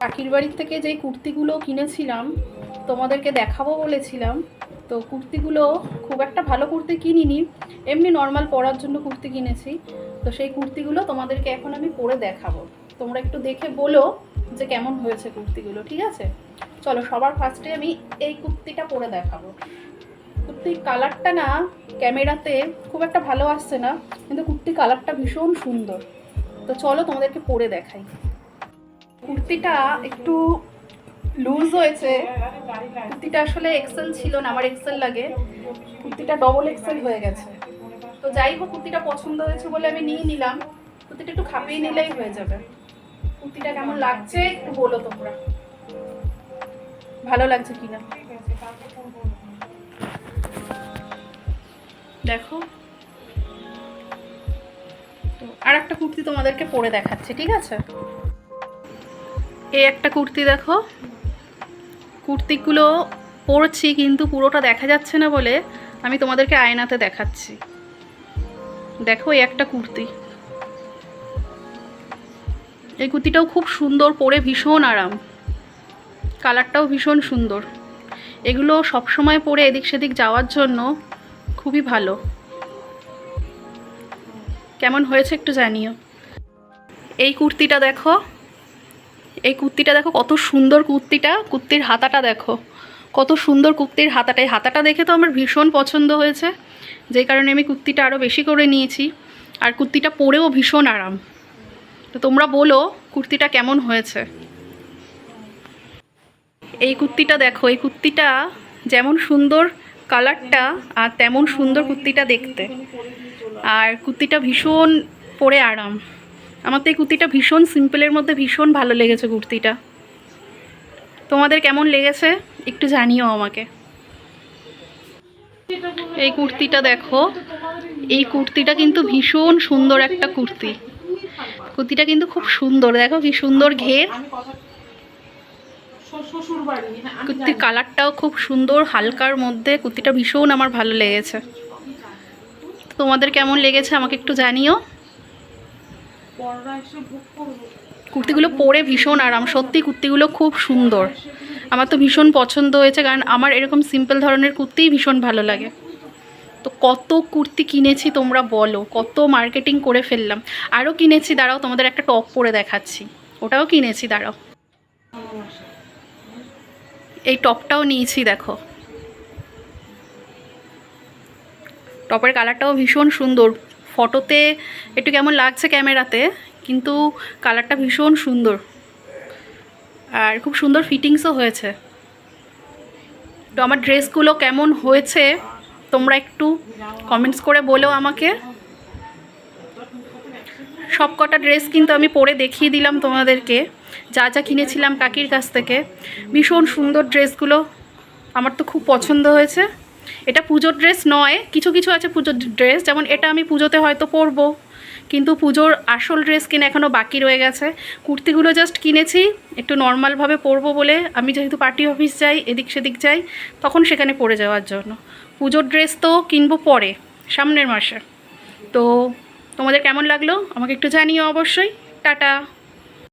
কাকির বাড়ির থেকে যেই কুর্তিগুলো কিনেছিলাম তোমাদেরকে দেখাবো বলেছিলাম, তো কুর্তিগুলো খুব একটা ভালো কুর্তি কিনিনি, এমনি নর্মাল পরার জন্য কুর্তি কিনেছি। তো সেই কুর্তিগুলো তোমাদেরকে এখন আমি পরে দেখাবো, তোমরা একটু দেখে বলো যে কেমন হয়েছে কুর্তিগুলো, ঠিক আছে? চলো, সবার ফার্স্টে আমি এই কুর্তিটা পরে দেখাবো। কুর্তির কালারটা না ক্যামেরাতে খুব একটা ভালো আসছে না, কিন্তু কুর্তির কালারটা ভীষণ সুন্দর। তো চলো তোমাদেরকে পরে দেখাই। কুর্তিটা একটু লুজ হয়েছে, কুর্তিটা আসলে এক্সেল ছিল না, আমার এক্সেল লাগে, কুর্তিটা ডবল এক্সেল হয়ে গেছে। তো যাই হোক, কুর্তিটা পছন্দ হয়েছে বলে আমি নিয়ে নিলাম। কুর্তিটা একটু খাপিয়ে নিলেই হয়ে যাবে। কুর্তিটা কেমন লাগছে একটু বলো তোমরা, ভালো লাগছে কিনা। দেখো, তো আর একটা কুর্তি তোমাদেরকে পরে দেখাচ্ছি, ঠিক আছে? এই একটা কুর্তি দেখো, কুর্তিগুলো পরছি কিন্তু পুরোটা দেখা যাচ্ছে না বলে আমি তোমাদেরকে আয়নাতে দেখাচ্ছি। দেখো, এই একটা কুর্তি, এই কুর্তিটাও খুব সুন্দর, পরে ভীষণ আরাম, কালারটাও ভীষণ সুন্দর। এগুলো সবসময় পরে এদিক সেদিক যাওয়ার জন্য খুবই ভালো। কেমন হয়েছে একটু জানিও। এই কুর্তিটা দেখো, এই কুর্তিটা দেখো কত সুন্দর কুর্তিটা, কুর্তির হাতাটা দেখো কত সুন্দর, কুর্তির হাতাটা, এই হাতাটা দেখে তো আমার ভীষণ পছন্দ হয়েছে, যেই কারণে আমি কুর্তিটা আরও বেশি করে নিয়েছি। আর কুর্তিটা পরেও ভীষণ আরাম। তো তোমরা বলো কুর্তিটা কেমন হয়েছে। এই কুর্তিটা দেখো, এই কুর্তিটা যেমন সুন্দর কালারটা আর তেমন সুন্দর কুর্তিটা দেখতে, আর কুর্তিটা ভীষণ পরে আরাম। আমার তো এই কুর্তিটা ভীষণ সিম্পলের মধ্যে ভীষণ ভালো লেগেছে কুর্তিটা। তোমাদের কেমন লেগেছে একটু জানিও আমাকে। এই কুর্তিটা দেখো, এই কুর্তিটা কিন্তু ভীষণ সুন্দর একটা কুর্তি, কুর্তিটা কিন্তু খুব সুন্দর, দেখো কি সুন্দর ঘের, কুর্তির কালারটাও খুব সুন্দর, হালকার মধ্যে, কুর্তিটা ভীষণ আমার ভালো লেগেছে। তোমাদের কেমন লেগেছে আমাকে একটু জানিও। কুর্তিগুলো পরে ভীষণ আরাম, সত্যি কুর্তিগুলো খুব সুন্দর, আমার তো ভীষণ পছন্দ হয়েছে, কারণ আমার এরকম সিম্পল ধরনের কুর্তিই ভীষণ ভালো লাগে। তো কত কুর্তি কিনেছি তোমরা বলো, কত মার্কেটিং করে ফেললাম। আরও কিনেছি, দাঁড়াও তোমাদের একটা টপ পরে দেখাচ্ছি, ওটাও কিনেছি, দাঁড়াও। এই টপটাও নিয়েছি দেখো, টপের কালারটাও ভীষণ সুন্দর, ফটোতে একটু কেমন লাগছে ক্যামেরাতে, কিন্তু কালারটা ভীষণ সুন্দর আর খুব সুন্দর ফিটিংসও হয়েছে। তো আমার ড্রেসগুলো কেমন হয়েছে তোমরা একটু কমেন্টস করে বলো আমাকে। সব কটা ড্রেস কিন্তু আমি পরে দেখিয়ে দিলাম তোমাদেরকে, যা যা কিনেছিলাম কাকির কাছ থেকে। ভীষণ সুন্দর ড্রেসগুলো, আমার তো খুব পছন্দ হয়েছে। এটা পুজোর ড্রেস নয়, কিছু কিছু আছে পুজোর ড্রেস, যেমন এটা আমি পুজোতে হয়তো পরবো, কিন্তু পুজোর আসল ড্রেস কিনে এখনও বাকি রয়ে গেছে। কুর্তিগুলো জাস্ট কিনেছি একটু নর্মালভাবে পরবো বলে, আমি যেহেতু পার্টি অফিস যাই, এদিক সেদিক যাই, তখন সেখানে পরে যাওয়ার জন্য। পুজোর ড্রেস তো কিনবো পরে, সামনের মাসে। তো তোমাদের কেমন লাগলো আমাকে একটু জানিও অবশ্যই। টাটা।